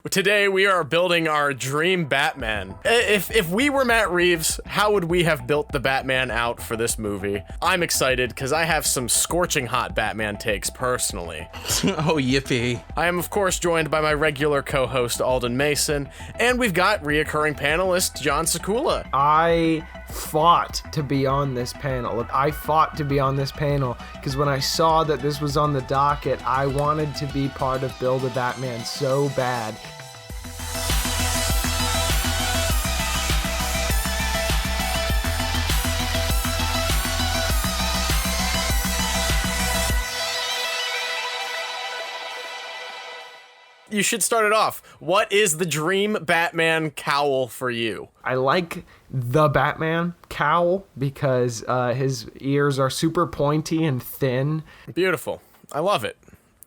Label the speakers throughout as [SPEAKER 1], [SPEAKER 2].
[SPEAKER 1] Today we are building our dream Batman. If we were Matt Reeves, how would we have built the Batman out for this movie? I'm excited because I have some scorching hot Batman takes personally.
[SPEAKER 2] Oh, yippee.
[SPEAKER 1] I am of course joined by my regular co-host Alden Mason, and we've got reoccurring panelist John Sekula.
[SPEAKER 3] I fought to be on this panel. I fought to be on this panel because when I saw that this was on the docket, I wanted to be part of Build a Batman so bad.
[SPEAKER 1] You should start it off. What is the dream Batman cowl for you?
[SPEAKER 3] I like the Batman cowl because his ears are super pointy and thin.
[SPEAKER 1] Beautiful. I love it.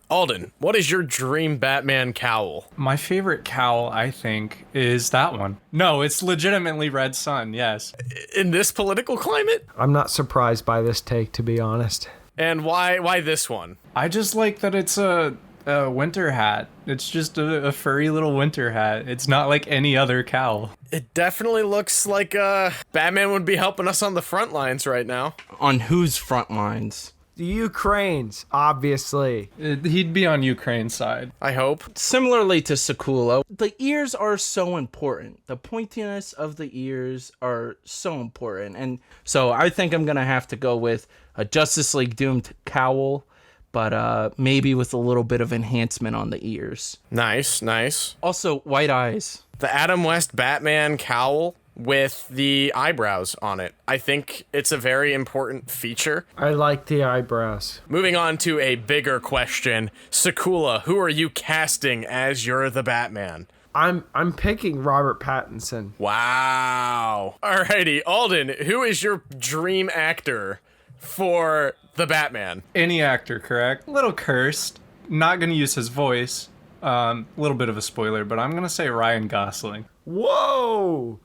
[SPEAKER 1] Alden, what is your dream Batman cowl?
[SPEAKER 4] My favorite cowl, I think, is that one. No, it's legitimately Red Sun, yes.
[SPEAKER 1] In this political climate?
[SPEAKER 3] I'm not surprised by this take, to be honest.
[SPEAKER 1] And why this one?
[SPEAKER 4] I just like that it's a winter hat. It's just a furry little winter hat. It's not like any other cowl.
[SPEAKER 1] It definitely looks like Batman would be helping us on the front lines right now.
[SPEAKER 2] On whose front lines?
[SPEAKER 3] The Ukraines, obviously.
[SPEAKER 4] He'd be on Ukraine's side.
[SPEAKER 1] I hope.
[SPEAKER 2] Similarly to Sekula, the ears are so important. The pointiness of the ears are so important. And so I think I'm going to have to go with a Justice League Doomed cowl, but maybe with a little bit of enhancement on the ears.
[SPEAKER 1] Nice, nice.
[SPEAKER 2] Also, white eyes.
[SPEAKER 1] The Adam West Batman cowl with the eyebrows on it. I think it's a very important feature.
[SPEAKER 3] I like the eyebrows.
[SPEAKER 1] Moving on to a bigger question. Sekula, who are you casting as you're the Batman?
[SPEAKER 3] I'm picking Robert Pattinson.
[SPEAKER 1] Wow. Alrighty, Alden, who is your dream actor for the Batman?
[SPEAKER 4] Any actor, correct? A little cursed. Not gonna use his voice. A little bit of a spoiler, but I'm gonna say Ryan Gosling.
[SPEAKER 3] Whoa!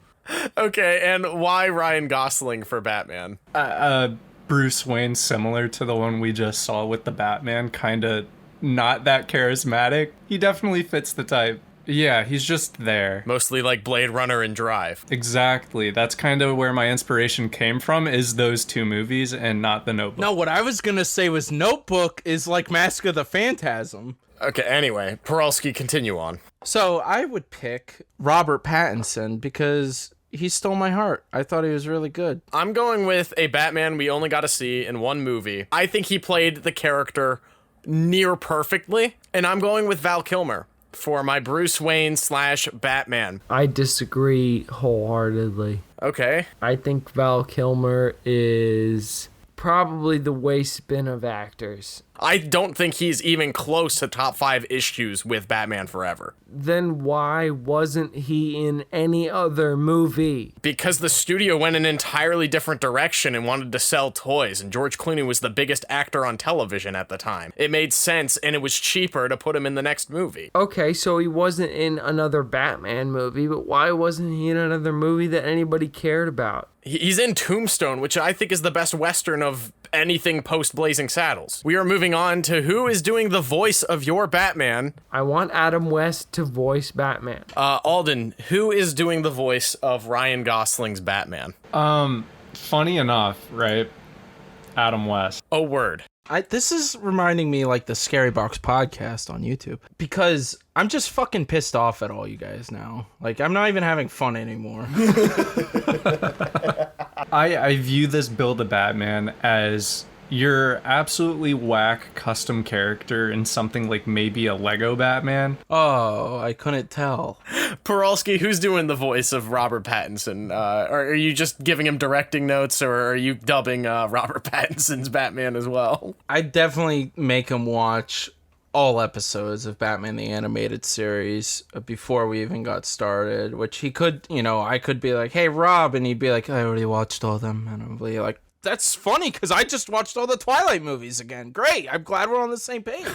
[SPEAKER 1] Okay, and why Ryan Gosling for Batman?
[SPEAKER 4] Bruce Wayne, similar to the one we just saw with the Batman, kinda not that charismatic. He definitely fits the type. Yeah, he's just there.
[SPEAKER 1] Mostly like Blade Runner and Drive.
[SPEAKER 4] Exactly. That's kind of where my inspiration came from, is those two movies and not The Notebook.
[SPEAKER 2] No, what I was going to say was Notebook is like Mask of the Phantasm.
[SPEAKER 1] Okay, anyway, Parolski, continue on.
[SPEAKER 2] So I would pick Robert Pattinson because he stole my heart. I thought he was really good.
[SPEAKER 1] I'm going with a Batman we only got to see in one movie. I think he played the character near perfectly, and I'm going with Val Kilmer for my Bruce Wayne / Batman.
[SPEAKER 3] I disagree wholeheartedly.
[SPEAKER 1] Okay.
[SPEAKER 3] I think Val Kilmer is probably the waste bin of actors.
[SPEAKER 1] I don't think he's even close to top 5 issues with Batman Forever.
[SPEAKER 3] Then why wasn't he in any other movie?
[SPEAKER 1] Because the studio went an entirely different direction and wanted to sell toys, and George Clooney was the biggest actor on television at the time. It made sense, and it was cheaper to put him in the next movie.
[SPEAKER 3] Okay, so he wasn't in another Batman movie, but why wasn't he in another movie that anybody cared about?
[SPEAKER 1] He's in Tombstone, which I think is the best Western of anything post Blazing Saddles. We are moving on to who is doing the voice of your Batman.
[SPEAKER 3] I want Adam West to voice Batman.
[SPEAKER 1] Alden, who is doing the voice of Ryan Gosling's Batman?
[SPEAKER 4] Funny enough, right? Adam West.
[SPEAKER 1] Oh, word.
[SPEAKER 2] This is reminding me like the Scary Box podcast on YouTube, because I'm just fucking pissed off at all you guys now. Like, I'm not even having fun anymore.
[SPEAKER 4] I view this Build a Batman as your absolutely whack custom character in something like maybe a Lego Batman.
[SPEAKER 2] Oh, I couldn't tell.
[SPEAKER 1] Parolski, who's doing the voice of Robert Pattinson? Are you just giving him directing notes, or are you dubbing Robert Pattinson's Batman as well?
[SPEAKER 2] I'd definitely make him watch all episodes of Batman the Animated Series before we even got started, which he could, I could be like, hey, Rob, and he'd be like, I already watched all of them, and I'd be like, that's funny, because I just watched all the Twilight movies again. Great, I'm glad we're on the same page.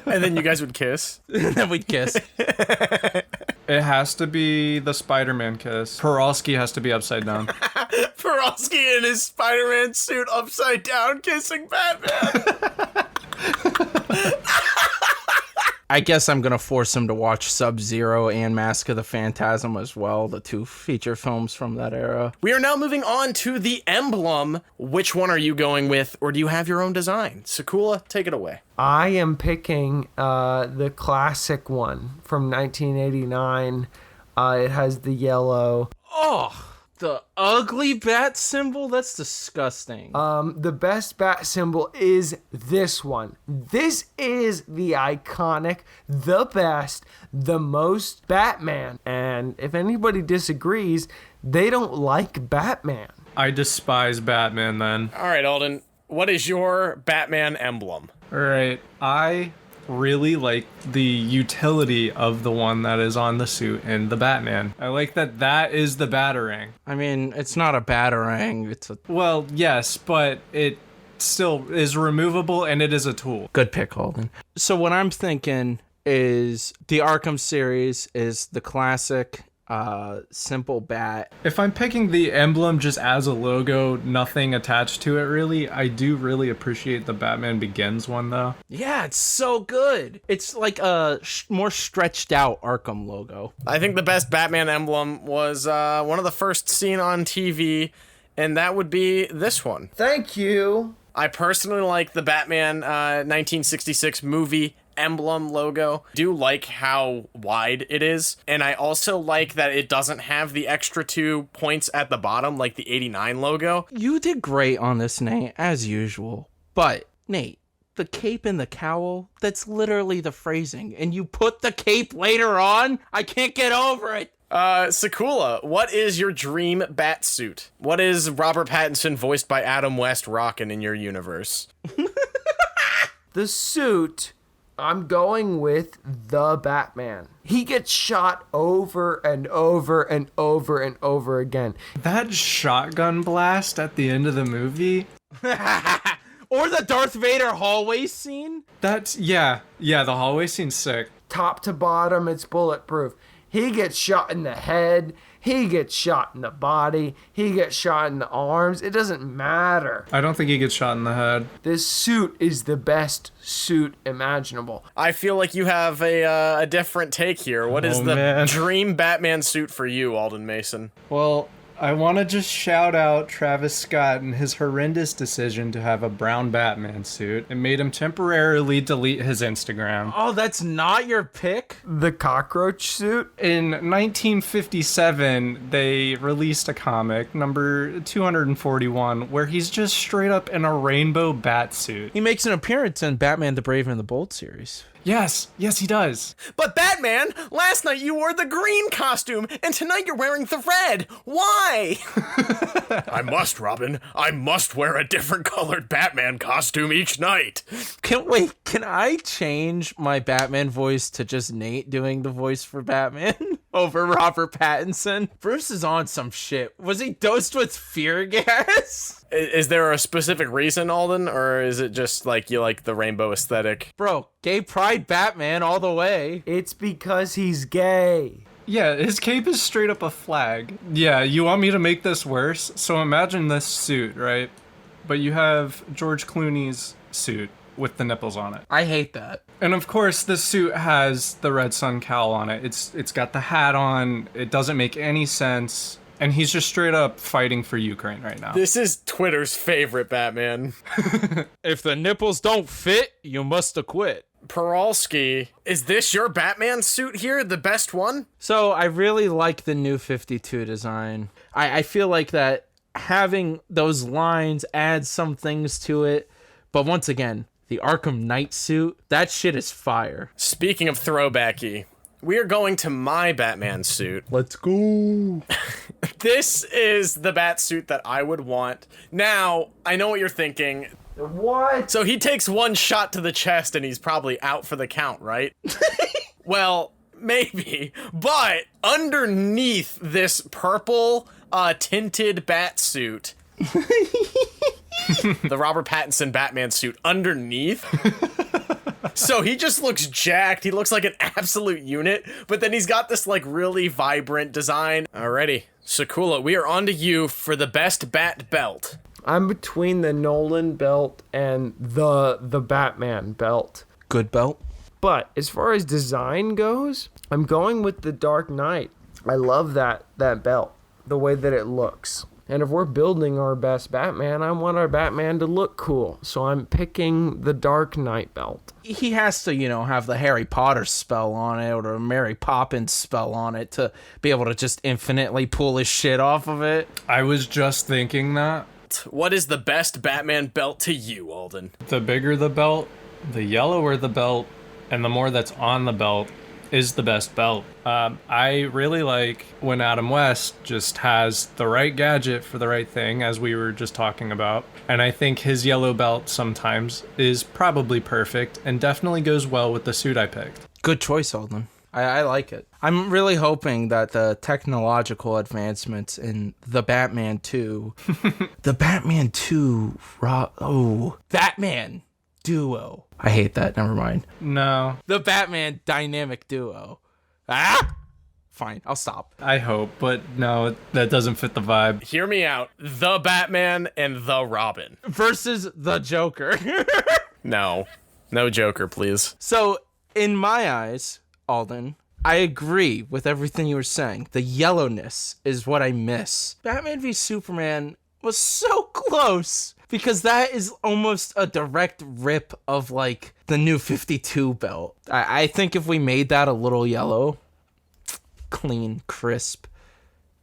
[SPEAKER 1] And then you guys would kiss?
[SPEAKER 2] And then we'd kiss.
[SPEAKER 4] It has to be the Spider-Man kiss. Parolski has to be upside down.
[SPEAKER 1] Parolski in his Spider-Man suit upside down kissing Batman.
[SPEAKER 2] I guess I'm going to force him to watch Sub-Zero and Mask of the Phantasm as well, the 2 feature films from that era.
[SPEAKER 1] We are now moving on to the Emblem. Which one are you going with, or do you have your own design? Sakula, take it away.
[SPEAKER 3] I am picking the classic one from 1989. It has the yellow.
[SPEAKER 2] Oh, the ugly bat symbol? That's disgusting.
[SPEAKER 3] The best bat symbol is this one. This is the iconic, the best, the most Batman. And if anybody disagrees, they don't like Batman.
[SPEAKER 4] I despise Batman then.
[SPEAKER 1] All right, Alden, what is your Batman emblem?
[SPEAKER 4] All right, I really like the utility of the one that is on the suit in the Batman. I like that is the Batarang.
[SPEAKER 2] I mean, it's not a Batarang. It's a
[SPEAKER 4] Well, yes, but it still is removable and it is a tool.
[SPEAKER 2] good pick, Holden. So what I'm thinking is the Arkham series is the classic simple bat.
[SPEAKER 4] If I'm picking the emblem just as a logo, nothing attached to it really, I do really appreciate the Batman Begins one though.
[SPEAKER 2] Yeah, it's so good. It's like a more stretched out Arkham logo.
[SPEAKER 1] I think the best Batman emblem was one of the first seen on TV, and that would be this one.
[SPEAKER 3] Thank you.
[SPEAKER 1] I personally like the Batman 1966 movie emblem logo. I do like how wide it is, and I also like that it doesn't have the extra 2 points at the bottom like the 89 logo.
[SPEAKER 2] You did great on this, Nate, as usual. But, Nate, the cape and the cowl, that's literally the phrasing. And you put the cape later on? I can't get over it.
[SPEAKER 1] Sakula, what is your dream bat suit? What is Robert Pattinson voiced by Adam West rocking in your universe?
[SPEAKER 3] The suit, I'm going with the Batman. He gets shot over and over and over and over again.
[SPEAKER 4] That shotgun blast at the end of the movie,
[SPEAKER 2] Or the Darth Vader hallway scene?
[SPEAKER 4] that's, yeah, the hallway scene's sick.
[SPEAKER 3] Top to bottom, it's bulletproof. He gets shot in the head. He gets shot in the body. He gets shot in the arms. It doesn't matter.
[SPEAKER 4] I don't think he gets shot in the head.
[SPEAKER 3] This suit is the best suit imaginable.
[SPEAKER 1] I feel like you have a different take here. What is the
[SPEAKER 4] man.
[SPEAKER 1] dream Batman suit for you, Alden Mason?
[SPEAKER 4] Well, I want to just shout out Travis Scott and his horrendous decision to have a brown Batman suit. It made him temporarily delete his Instagram.
[SPEAKER 2] Oh, that's not your pick?
[SPEAKER 3] The cockroach suit?
[SPEAKER 4] In 1957, they released a comic, number 241, where he's just straight up in a rainbow bat suit.
[SPEAKER 2] He makes an appearance in Batman the Brave and the Bold series.
[SPEAKER 4] Yes, he does.
[SPEAKER 1] But Batman, last night you wore the green costume, and tonight you're wearing the red. Why? I must, Robin. I must wear a different colored Batman costume each night.
[SPEAKER 2] Can I change my Batman voice to just Nate doing the voice for Batman over Robert Pattinson? Bruce is on some shit. Was he dosed with fear gas?
[SPEAKER 1] Is there a specific reason, Alden, or is it just like you like the rainbow aesthetic?
[SPEAKER 2] Bro, gay pride Batman all the way.
[SPEAKER 3] It's because he's gay.
[SPEAKER 4] Yeah, his cape is straight up a flag. Yeah, you want me to make this worse? So imagine this suit, right? But you have George Clooney's suit with the nipples on it.
[SPEAKER 2] I hate that.
[SPEAKER 4] And of course, this suit has the red sun cowl on it. It's got the hat on. It doesn't make any sense. And he's just straight up fighting for Ukraine right now.
[SPEAKER 1] This is Twitter's favorite Batman.
[SPEAKER 2] If the nipples don't fit, you must acquit.
[SPEAKER 1] Parolski, is this your Batman suit here, the best one?
[SPEAKER 2] So I really like the new 52 design. I feel like that having those lines adds some things to it. But once again, the Arkham Knight suit, that shit is fire.
[SPEAKER 1] Speaking of throwbacky, we are going to my Batman suit.
[SPEAKER 2] Let's go.
[SPEAKER 1] This is the bat suit that I would want. Now, I know what you're thinking.
[SPEAKER 3] What?
[SPEAKER 1] So he takes one shot to the chest and he's probably out for the count, right? Well, maybe. But underneath this purple tinted bat suit, the Robert Pattinson Batman suit underneath. So he just looks jacked. He looks like an absolute unit, but then he's got this like really vibrant design. Alrighty, Sakula, we are on to you for the best bat belt.
[SPEAKER 3] I'm between the Nolan belt and the Batman belt.
[SPEAKER 2] Good belt.
[SPEAKER 3] But as far as design goes, I'm going with the Dark Knight. I love that belt, the way that it looks. And if we're building our best Batman, I want our Batman to look cool. So I'm picking the Dark Knight belt.
[SPEAKER 2] He has to, have the Harry Potter spell on it or a Mary Poppins spell on it to be able to just infinitely pull his shit off of it.
[SPEAKER 4] I was just thinking that.
[SPEAKER 1] What is the best Batman belt to you, Alden?
[SPEAKER 4] The bigger the belt, the yellower the belt, and the more that's on the belt is the best belt. I really like when Adam West just has the right gadget for the right thing, as we were just talking about. And I think his yellow belt sometimes is probably perfect and definitely goes well with the suit I picked.
[SPEAKER 2] Good choice, Alden. I like it. I'm really hoping that the technological advancements in the Batman 2, Batman Duo. I hate that. Never mind.
[SPEAKER 4] No,
[SPEAKER 2] The Batman dynamic duo. Fine, I'll stop.
[SPEAKER 4] I hope, but no, that doesn't fit the vibe.
[SPEAKER 1] Hear me out. The Batman and the Robin.
[SPEAKER 2] Versus the Joker.
[SPEAKER 1] No. No Joker, please.
[SPEAKER 2] So, in my eyes, Alden, I agree with everything you were saying. The yellowness is what I miss. Batman v Superman was so close because that is almost a direct rip of like the new 52 belt. I think if we made that a little yellow, clean, crisp,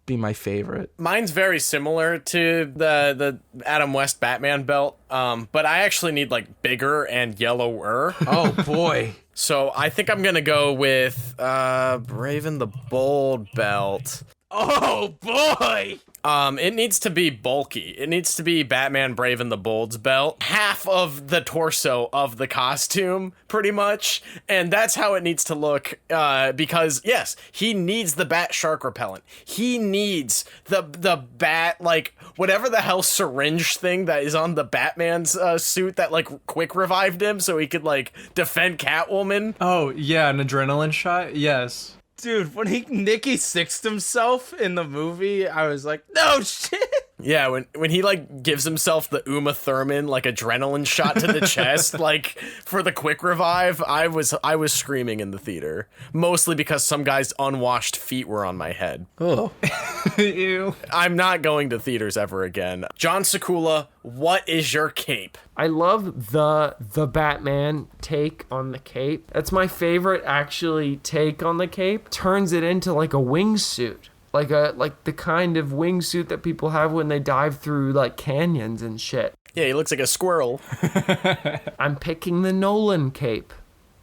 [SPEAKER 2] be my favorite.
[SPEAKER 1] Mine's very similar to the Adam West Batman belt, but I actually need like bigger and yellower.
[SPEAKER 2] Oh boy.
[SPEAKER 1] So I think I'm gonna go with Raven the Bold belt.
[SPEAKER 2] Oh boy.
[SPEAKER 1] It needs to be bulky. It needs to be Batman Brave and the Bold's belt. Half of the torso of the costume, pretty much. And that's how it needs to look, because, yes, he needs the bat shark repellent. He needs the bat, like, whatever the hell syringe thing that is on the Batman's suit that, like, quick revived him so he could, like, defend Catwoman.
[SPEAKER 4] Oh, yeah, an adrenaline shot? Yes.
[SPEAKER 2] Dude, when Nicky Sixth himself in the movie, I was like, no shit.
[SPEAKER 1] Yeah, when he like gives himself the Uma Thurman like adrenaline shot to the chest, like for the quick revive, I was screaming in the theater, mostly because some guy's unwashed feet were on my head.
[SPEAKER 2] Oh.
[SPEAKER 4] Ew.
[SPEAKER 1] I'm not going to theaters ever again. John Sakula, what is your cape?
[SPEAKER 3] I love the Batman take on the cape. That's my favorite actually take on the cape. Turns it into like a wingsuit. Like the kind of wingsuit that people have when they dive through like canyons and shit.
[SPEAKER 1] Yeah, he looks like a squirrel.
[SPEAKER 3] I'm picking the Nolan cape.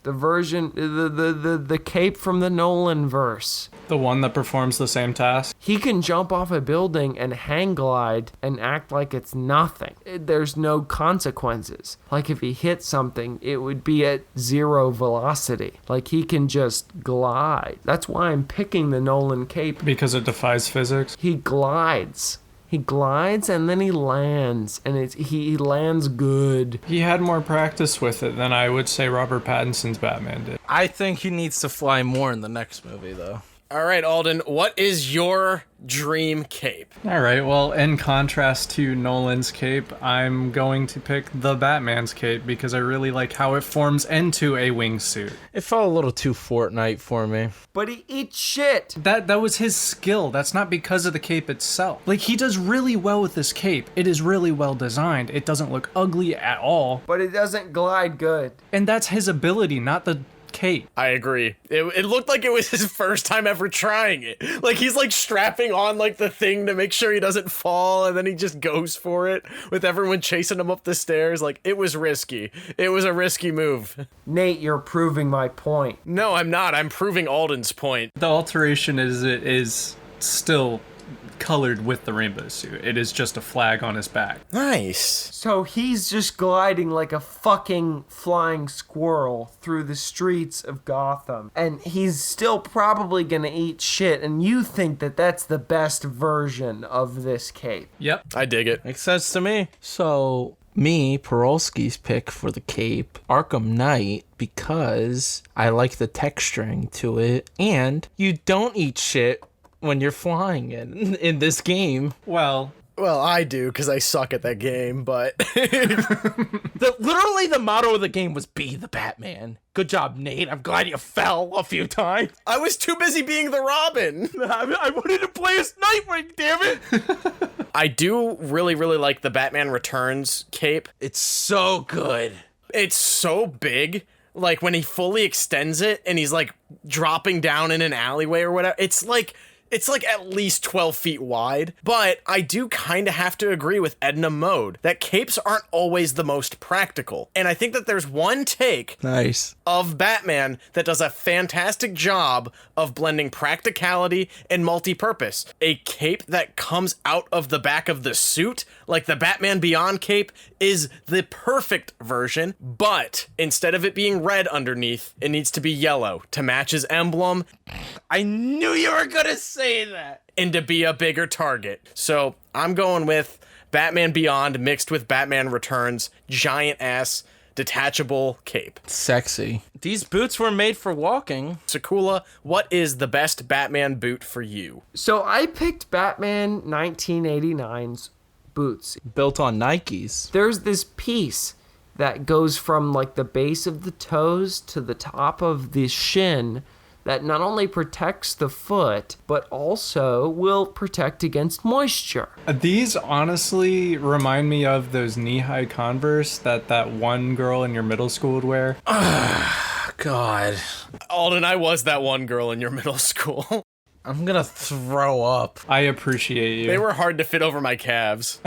[SPEAKER 3] The version, the cape from the Nolan verse.
[SPEAKER 4] The one that performs the same task?
[SPEAKER 3] He can jump off a building and hang glide and act like it's nothing. There's no consequences. Like if he hits something, it would be at zero velocity. Like he can just glide. That's why I'm picking the Nolan cape.
[SPEAKER 4] Because it defies physics?
[SPEAKER 3] He glides. He glides and then he lands, and he lands good.
[SPEAKER 4] He had more practice with it than I would say Robert Pattinson's Batman did.
[SPEAKER 2] I think he needs to fly more in the next movie, though.
[SPEAKER 1] All right, Alden, what is your dream cape?
[SPEAKER 4] All right, well, in contrast to Nolan's cape, I'm going to pick the Batman's cape because I really like how it forms into a wingsuit.
[SPEAKER 2] It felt a little too Fortnite for me.
[SPEAKER 3] But he eats shit.
[SPEAKER 4] That was his skill. That's not because of the cape itself. Like, he does really well with this cape. It is really well designed. It doesn't look ugly at all.
[SPEAKER 3] But it doesn't glide good.
[SPEAKER 4] And that's his ability, not the cape.
[SPEAKER 1] I agree. It looked like it was his first time ever trying it. Like he's like strapping on like the thing to make sure he doesn't fall, and then he just goes for it with everyone chasing him up the stairs. Like it was risky. It was a risky move.
[SPEAKER 3] Nate, you're proving my point.
[SPEAKER 1] No, I'm not. I'm proving Alden's point.
[SPEAKER 4] The alteration is it is still colored with the rainbow suit. It is just a flag on his back.
[SPEAKER 1] Nice.
[SPEAKER 3] So he's just gliding like a fucking flying squirrel through the streets of Gotham. And he's still probably gonna eat shit. And you think that that's the best version of this cape.
[SPEAKER 4] Yep.
[SPEAKER 1] I dig it.
[SPEAKER 2] Makes sense to me. So, me, Parolski's pick for the cape, Arkham Knight, because I like the texturing to it. And you don't eat shit when you're flying in this game.
[SPEAKER 4] Well,
[SPEAKER 1] Well, I do, because I suck at that game, but...
[SPEAKER 2] Literally, the motto of the game was be the Batman. Good job, Nate. I'm glad you fell a few times.
[SPEAKER 1] I was too busy being the Robin.
[SPEAKER 2] I wanted to play as Nightwing, damn it.
[SPEAKER 1] I do really, really like the Batman Returns cape.
[SPEAKER 2] It's so good.
[SPEAKER 1] It's so big. Like, when he fully extends it and he's, like, dropping down in an alleyway or whatever, it's like at least 12 feet wide. But I do kind of have to agree with Edna Mode that capes aren't always the most practical. And I think that there's one take of Batman that does a fantastic job of blending practicality and multi-purpose. A cape that comes out of the back of the suit, like the Batman Beyond cape, is the perfect version, but instead of it being red underneath, it needs to be yellow to match his emblem.
[SPEAKER 2] I knew you were gonna say that.
[SPEAKER 1] And to be a bigger target. So I'm going with Batman Beyond mixed with Batman Returns, giant ass, detachable cape.
[SPEAKER 2] Sexy. These boots were made for walking.
[SPEAKER 1] Sakula, what is the best Batman boot for you?
[SPEAKER 3] So I picked Batman 1989's boots.
[SPEAKER 2] Built on Nikes.
[SPEAKER 3] There's this piece that goes from like the base of the toes to the top of the shin that not only protects the foot, but also will protect against moisture.
[SPEAKER 4] These honestly remind me of those knee-high Converse that one girl in your middle school would wear.
[SPEAKER 2] God.
[SPEAKER 1] Alden, I was that one girl in your middle school.
[SPEAKER 2] I'm gonna throw up.
[SPEAKER 4] I appreciate you.
[SPEAKER 1] They were hard to fit over my calves.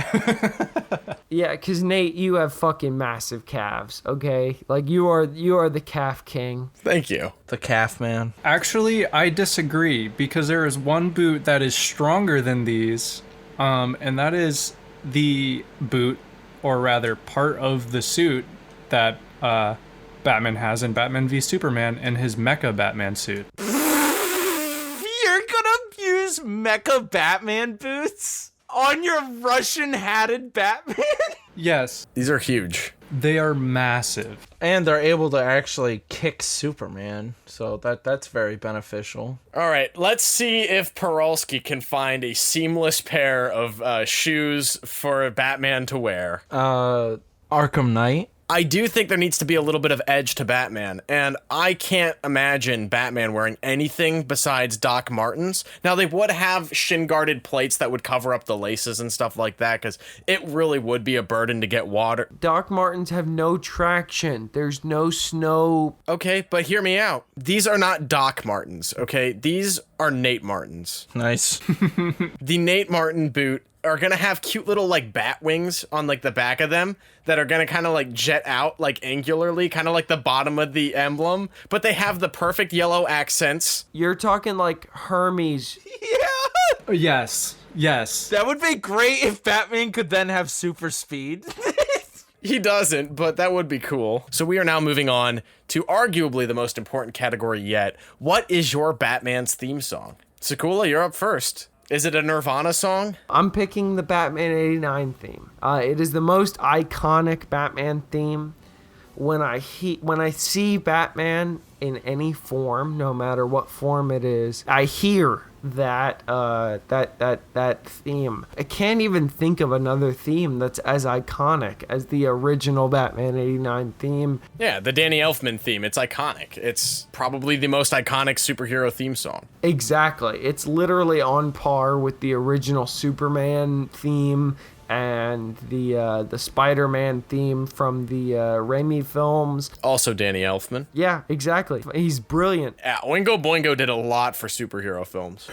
[SPEAKER 3] Yeah, because Nate, you have fucking massive calves, okay? Like, you are the calf king.
[SPEAKER 1] Thank you.
[SPEAKER 2] The calf man.
[SPEAKER 4] Actually, I disagree, because there is one boot that is stronger than these, and that is the boot, or rather part of the suit that Batman has in Batman v Superman in his Mecha Batman suit.
[SPEAKER 2] You're gonna use Mecha Batman boots on your Russian-hatted Batman?
[SPEAKER 4] Yes.
[SPEAKER 1] These are huge.
[SPEAKER 4] They are massive.
[SPEAKER 2] And they're able to actually kick Superman, so that's very beneficial.
[SPEAKER 1] All right, let's see if Parolski can find a seamless pair of shoes for Batman to wear.
[SPEAKER 2] Arkham Knight.
[SPEAKER 1] I do think there needs to be a little bit of edge to Batman, and I can't imagine Batman wearing anything besides Doc Martens. Now, they would have shin-guarded plates that would cover up the laces and stuff like that, because it really would be a burden to get water.
[SPEAKER 3] Doc Martens have no traction. There's no snow.
[SPEAKER 1] Okay, but hear me out. These are not Doc Martens, okay? These are Nate Martens.
[SPEAKER 2] Nice.
[SPEAKER 1] The Nate Martin boot are gonna have cute little like bat wings on like the back of them that are gonna kind of like jet out like angularly, kind of like the bottom of the emblem, but they have the perfect yellow accents.
[SPEAKER 3] You're talking like Hermes.
[SPEAKER 2] Yeah.
[SPEAKER 4] Yes. Yes.
[SPEAKER 2] That would be great if Batman could then have super speed.
[SPEAKER 1] He doesn't, but that would be cool. So we are now moving on to arguably the most important category yet. What is your Batman's theme song? Sakula, you're up first. Is it a Nirvana song?
[SPEAKER 3] I'm picking the Batman 89 theme. It is the most iconic Batman theme. When I see Batman in any form, no matter what form it is, I hear that theme. I can't even think of another theme that's as iconic as the original Batman 89 theme.
[SPEAKER 1] Yeah, the Danny Elfman theme. It's iconic. It's probably the most iconic superhero theme song.
[SPEAKER 3] Exactly. It's literally on par with the original Superman theme and the Spider-Man theme from the Raimi films.
[SPEAKER 1] Also Danny Elfman.
[SPEAKER 3] Yeah, exactly. He's brilliant.
[SPEAKER 1] Yeah, Oingo Boingo did a lot for superhero films.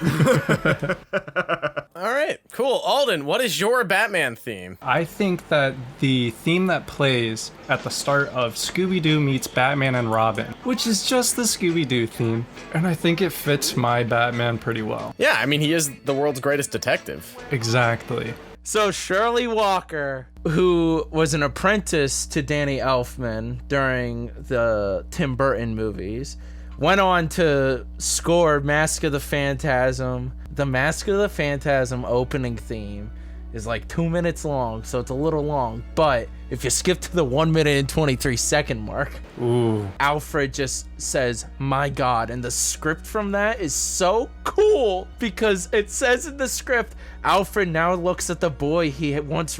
[SPEAKER 1] All right, cool. Alden, what is your Batman theme?
[SPEAKER 4] I think that the theme that plays at the start of Scooby-Doo meets Batman and Robin, which is just the Scooby-Doo theme, and I think it fits my Batman pretty well.
[SPEAKER 1] Yeah, I mean, he is the world's greatest detective.
[SPEAKER 4] Exactly.
[SPEAKER 2] So Shirley Walker, who was an apprentice to Danny Elfman during the Tim Burton movies, went on to score Mask of the Phantasm. The Mask of the Phantasm opening theme is like 2 minutes long, so it's a little long, but If you skip to the 1 minute and 23 second mark,
[SPEAKER 4] Ooh.
[SPEAKER 2] Alfred just says, "My God," and the script from that is so cool because it says in the script, Alfred now looks at the boy he had once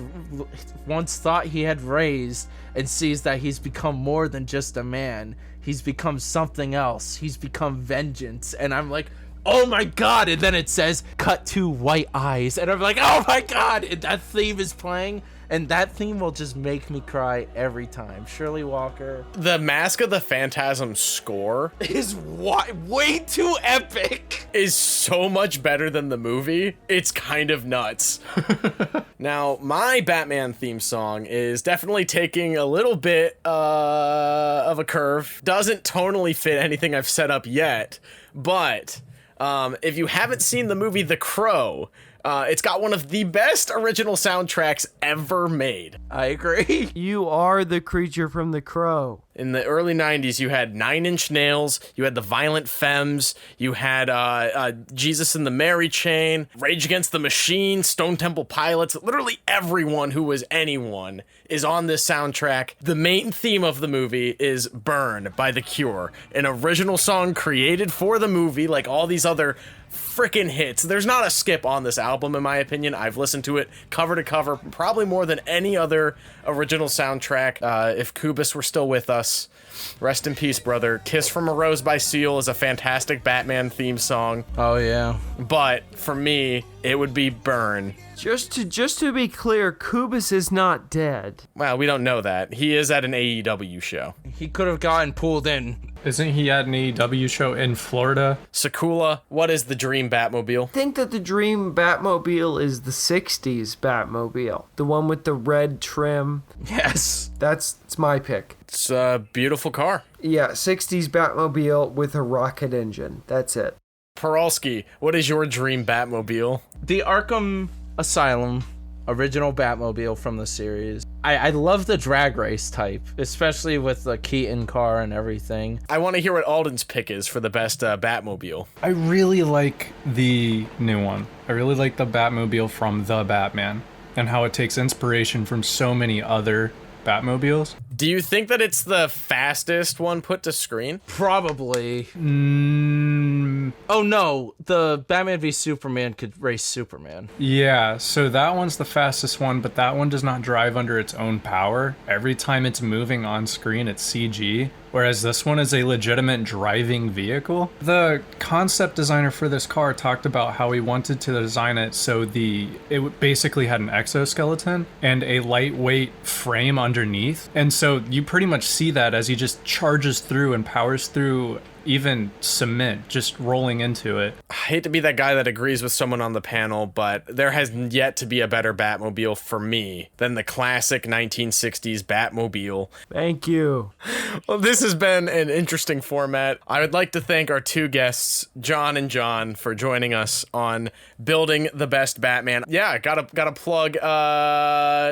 [SPEAKER 2] thought he had raised and sees that he's become more than just a man. He's become something else. He's become vengeance. And I'm like, oh my God. And then it says, cut to white eyes. And I'm like, oh my God. And that theme is playing. And that theme will just make me cry every time. Shirley Walker.
[SPEAKER 1] The Mask of the Phantasm score
[SPEAKER 2] Is way too epic.
[SPEAKER 1] is so much better than the movie. It's kind of nuts. Now, my Batman theme song is definitely taking a little bit of a curve. Doesn't tonally fit anything I've set up yet, but if you haven't seen the movie The Crow, it's got one of the best original soundtracks ever made.
[SPEAKER 2] I agree.
[SPEAKER 3] You are the creature from The Crow.
[SPEAKER 1] In the early 90s, you had Nine Inch Nails, you had the Violent Femmes, you had Jesus and the Mary Chain, Rage Against the Machine, Stone Temple Pilots. Literally everyone who was anyone is on this soundtrack. The main theme of the movie is Burn by The Cure, an original song created for the movie, like all these other freaking hits. There's not a skip on this album, in my opinion. I've listened to it cover to cover, probably more than any other original soundtrack. If Kubis were still with us, rest in peace, brother. Kiss from a Rose by Seal is a fantastic Batman theme song.
[SPEAKER 2] Oh, yeah.
[SPEAKER 1] But for me, it would be Burn.
[SPEAKER 3] Just to be clear, Kubis is not dead.
[SPEAKER 1] Well, we don't know that. He is at an AEW show.
[SPEAKER 2] He could have gotten pulled in.
[SPEAKER 4] Isn't he at an AEW show in Florida?
[SPEAKER 1] Sakula, what is the dream Batmobile?
[SPEAKER 3] I think that the dream Batmobile is the 60s Batmobile. The one with the red trim.
[SPEAKER 2] Yes.
[SPEAKER 3] It's my pick.
[SPEAKER 1] It's a beautiful car.
[SPEAKER 3] Yeah, 60s Batmobile with a rocket engine. That's it.
[SPEAKER 1] Parolski, what is your dream Batmobile?
[SPEAKER 2] The Arkham Asylum original Batmobile from the series. I love the drag race type, especially with the Keaton car and everything.
[SPEAKER 1] I want to hear what Alden's pick is for the best Batmobile.
[SPEAKER 4] I really like the new one. I really like the Batmobile from The Batman and how it takes inspiration from so many other Batmobiles.
[SPEAKER 1] Do you think that it's the fastest one put to screen?
[SPEAKER 2] Probably. Oh no, the Batman v Superman could race Superman.
[SPEAKER 4] Yeah, so that one's the fastest one, but that one does not drive under its own power. Every time it's moving on screen, it's CG, whereas this one is a legitimate driving vehicle. The concept designer for this car talked about how he wanted to design it so it basically had an exoskeleton and a lightweight frame underneath. And so you pretty much see that as he just charges through and powers through even cement, just rolling into it.
[SPEAKER 1] I hate to be that guy that agrees with someone on the panel, but there has yet to be a better Batmobile for me than the classic 1960s Batmobile.
[SPEAKER 3] Thank you.
[SPEAKER 1] Well, this has been an interesting format. I would like to thank our two guests, John and John, for joining us on building the best Batman. Yeah, gotta plug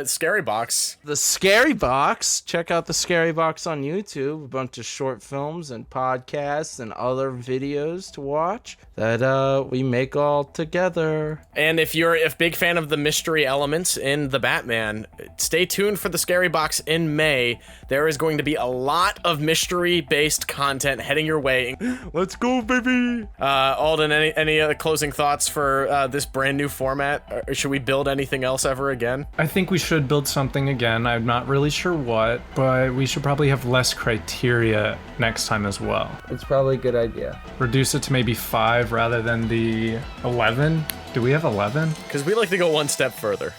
[SPEAKER 1] Scary Box.
[SPEAKER 2] The Scary Box. Check out the Scary Box on YouTube. A bunch of short films and podcasts and other videos to watch that we make all together.
[SPEAKER 1] And if you're a big fan of the mystery elements in the Batman, stay tuned for the Scary Box in May. There is going to be a lot of mystery-based content heading your way.
[SPEAKER 2] Let's go, baby!
[SPEAKER 1] Alden, any other closing thoughts for this brand new format? Or should we build anything else ever again?
[SPEAKER 4] I think we should build something again. I'm not really sure what, but we should probably have less criteria next time as well.
[SPEAKER 3] It's probably a good idea.
[SPEAKER 4] Reduce it to maybe 5 rather than the 11. Do we have 11?
[SPEAKER 1] Because we like to go one step further.